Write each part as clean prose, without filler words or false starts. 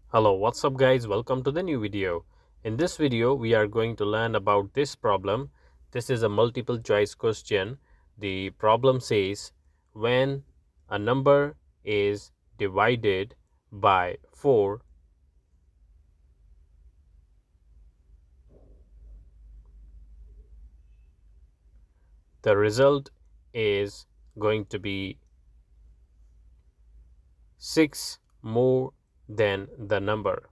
Hello, what's up guys? Welcome to the new video. In this video, we are going to learn about this problem. This is a multiple choice question. The problem says when a number is divided by 4, the result is going to be 6 more than the number.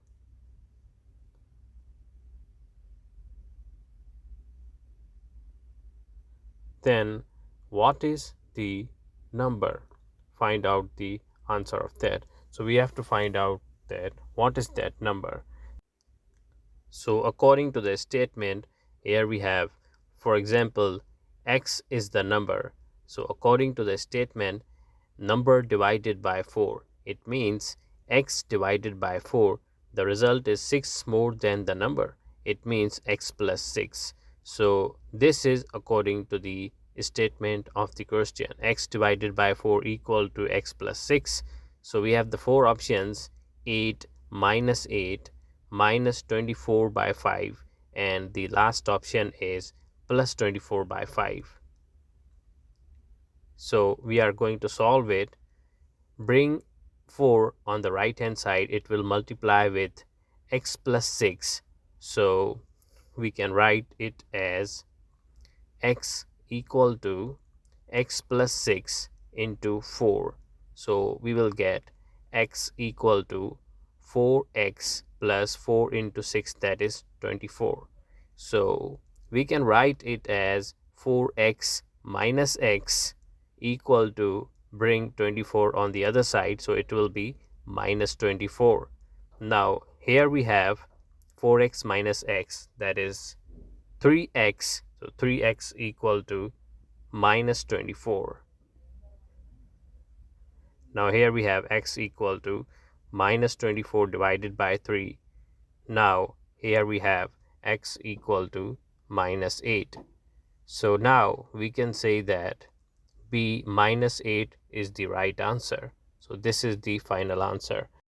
Then what is the number? Find out the answer of that. So we have to find out that what is that number. So according to the statement, here we have, for example, x is the number. So according to the statement, number divided by 4, it means x divided by 4, the result is 6 more than the number. It means x plus 6. So this is according to the statement of the question. X divided by 4 equal to x plus 6. So we have the four options: 8 minus 8 minus 24 by 5, and the last option is plus 24 by 5. So we are going to solve it. Bring 4 on the right hand side, it will multiply with x plus 6. So we can write it as x equal to x plus 6 into 4. So we will get x equal to 4x plus 4 into 6, that is 24. So we can write it as 4x minus x equal to, bring 24 on the other side, so it will be minus 24. Now here we have 4x minus x, that is 3x. So 3x equal to minus 24. Now here we have x equal to minus 24 divided by 3. Now here we have x equal to minus 8. So now we can say that B minus 8 is the right answer. So this is the final answer.